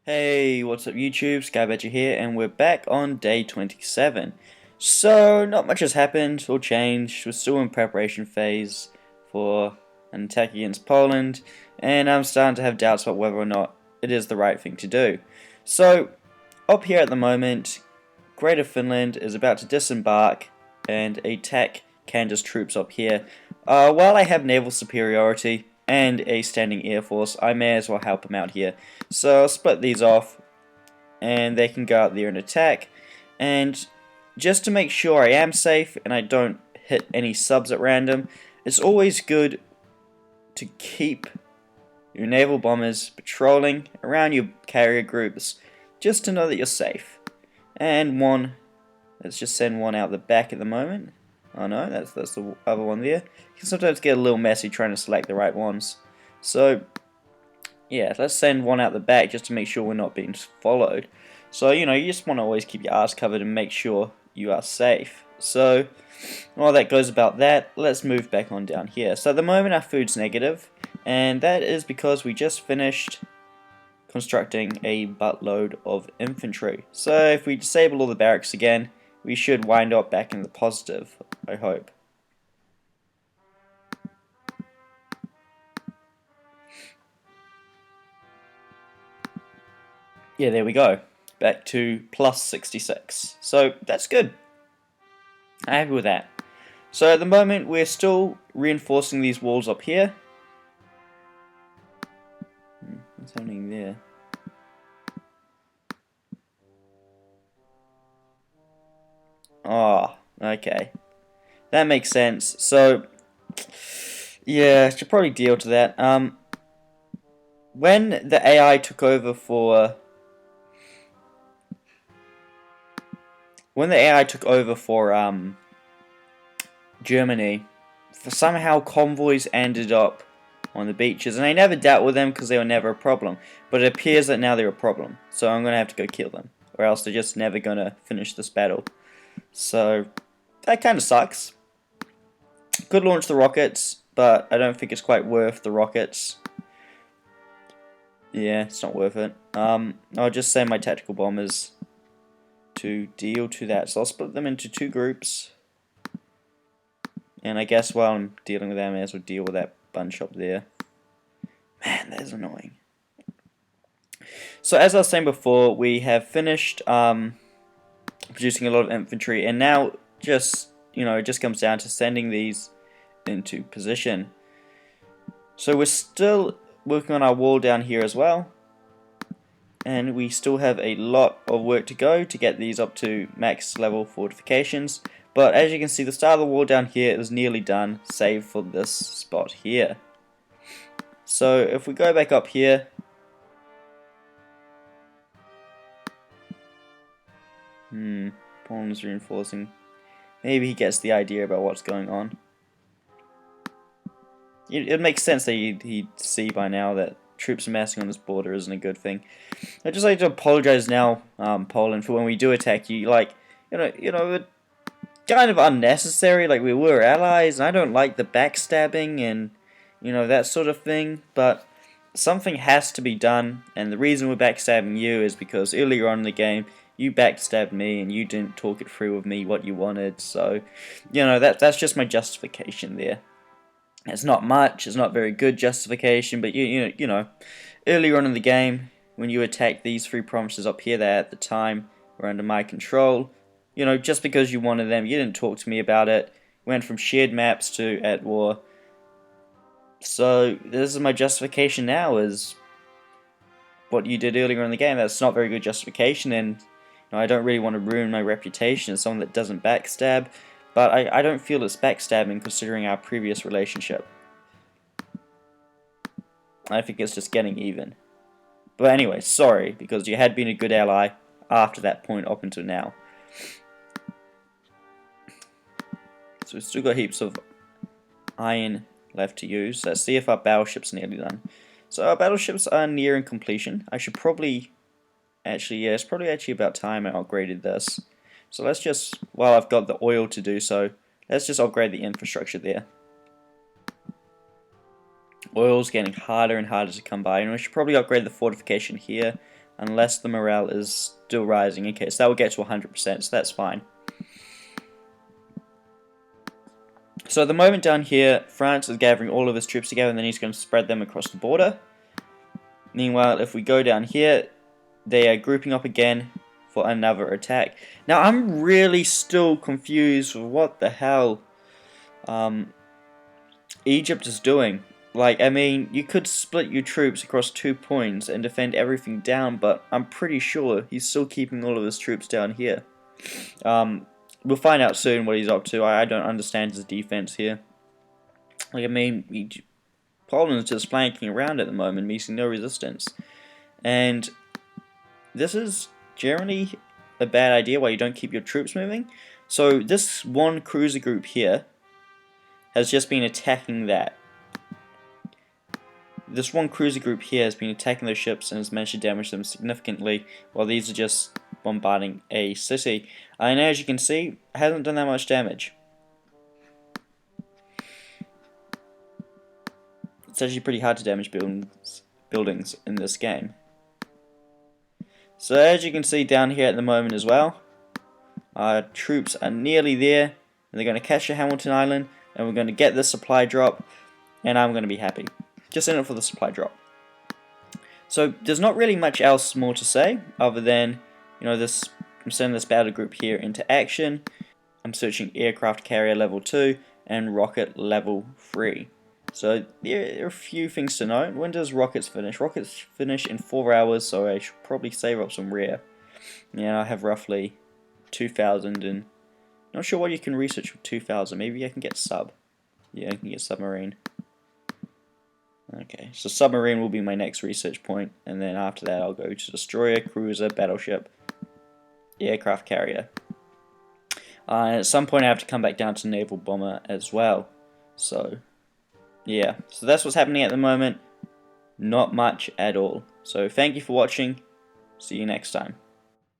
Hey, what's up YouTube? Skybadger here, and we're back on day 27. So, not much has happened or changed. We're still in preparation phase for an attack against Poland, and I'm starting to have doubts about whether or not it is the right thing to do. So, up here at the moment, Greater Finland is about to disembark and attack Canada's troops up here. While I have naval superiority and a standing air force, I may as well help them out here. So I'll split these off and they can go out there and attack. And just to make sure I am safe and I don't hit any subs at random, it's always good to keep your naval bombers patrolling around your carrier groups just to know that you're safe. And one, let's just send one out the back at the moment. Oh no, that's the other one there. You can sometimes get a little messy trying to select the right ones. So, yeah, let's send one out the back just to make sure we're not being followed. So, you just want to always keep your ass covered and make sure you are safe. So, while that goes about that, let's move back on down here. So at the moment our food's negative, and that is because we just finished constructing a buttload of infantry. So if we disable all the barracks again, we should wind up back in the positive, I hope. Yeah, there we go. Back to plus 66. So that's good. I'm happy with that. So at the moment we're still reinforcing these walls up here. What's happening there? Oh, okay. That makes sense. So, yeah, I should probably deal to that. When the AI took over for... When the AI took over for, Germany, somehow convoys ended up on the beaches, and I never dealt with them because they were never a problem, but it appears that now they're a problem, so I'm going to have to go kill them, or else they're just never going to finish this battle. So, that kind of sucks. Could launch the rockets, but I don't think it's quite worth the rockets. Yeah, it's not worth it. I'll just send my tactical bombers to deal to that, so I'll split them into two groups. And I guess while I'm dealing with them, I may as well deal with that bunch up there. Man, that is annoying. So as I was saying before, we have finished producing a lot of infantry, and now just it just comes down to sending these into position. So we're still working on our wall down here as well, and we still have a lot of work to go to get these up to max level fortifications. But as you can see, the start of the wall down here is nearly done, save for this spot here. So if we go back up here, Poland's reinforcing. Maybe he gets the idea about what's going on. It makes sense that he'd see by now that troops amassing on this border isn't a good thing. I'd just like to apologize now, Poland, for when we do attack you. Like, kind of unnecessary. Like, we were allies, and I don't like the backstabbing and that sort of thing. But something has to be done, and the reason we're backstabbing you is because earlier on in the game you backstabbed me and you didn't talk it through with me what you wanted. So, that's just my justification there. It's not much, it's not very good justification, but earlier on in the game, when you attacked these three provinces up here that at the time were under my control, just because you wanted them, you didn't talk to me about it, went from shared maps to at war. So this is my justification now, is what you did earlier in the game. That's not very good justification, and I don't really want to ruin my reputation as someone that doesn't backstab. But I don't feel it's backstabbing considering our previous relationship. I think it's just getting even. But anyway, sorry, because you had been a good ally after that point up until now. So we've still got heaps of iron left to use. Let's see if our battleship's nearly done. So our battleships are nearing completion. I should probably... Actually, yeah, it's probably actually about time I upgraded this. So let's just, while I've got the oil to do so, let's just upgrade the infrastructure there. Oil's getting harder and harder to come by, and we should probably upgrade the fortification here. unless the morale is still rising. Okay, so that will get to 100%, so that's fine. So at the moment down here, France is gathering all of his troops together, and then he's going to spread them across the border. Meanwhile, if we go down here, they are grouping up again for another attack. Now, I'm really still confused with what the hell Egypt is doing. Like, I mean, you could split your troops across 2 points and defend everything down, but I'm pretty sure he's still keeping all of his troops down here. We'll find out soon what he's up to. I don't understand his defense here. Like, I mean, Poland's just flanking around at the moment, meeting no resistance. And this is generally a bad idea why you don't keep your troops moving. So this one cruiser group here has just been attacking that. This one cruiser group here has been attacking those ships and has managed to damage them significantly, while these are just bombarding a city. And as you can see, it hasn't done that much damage. It's actually pretty hard to damage buildings in this game. So as you can see down here at the moment as well, our troops are nearly there, and they're going to catch the Hamilton Island, and we're going to get this supply drop, and I'm going to be happy. Just in it for the supply drop. So there's not really much else more to say, other than, you know, I'm sending this battle group here into action. I'm searching aircraft carrier level 2 and rocket level 3. So there are a few things to note. When does rockets finish? Rockets finish in 4 hours, so I should probably save up some rear. Yeah, I have roughly 2,000, and not sure what you can research with 2,000. Maybe I can get sub. Yeah, I can get submarine. Okay, so submarine will be my next research point, and then after that I'll go to destroyer, cruiser, battleship, aircraft carrier. At some point I have to come back down to naval bomber as well. So yeah, so that's what's happening at the moment. Not much at all. So thank you for watching. See you next time.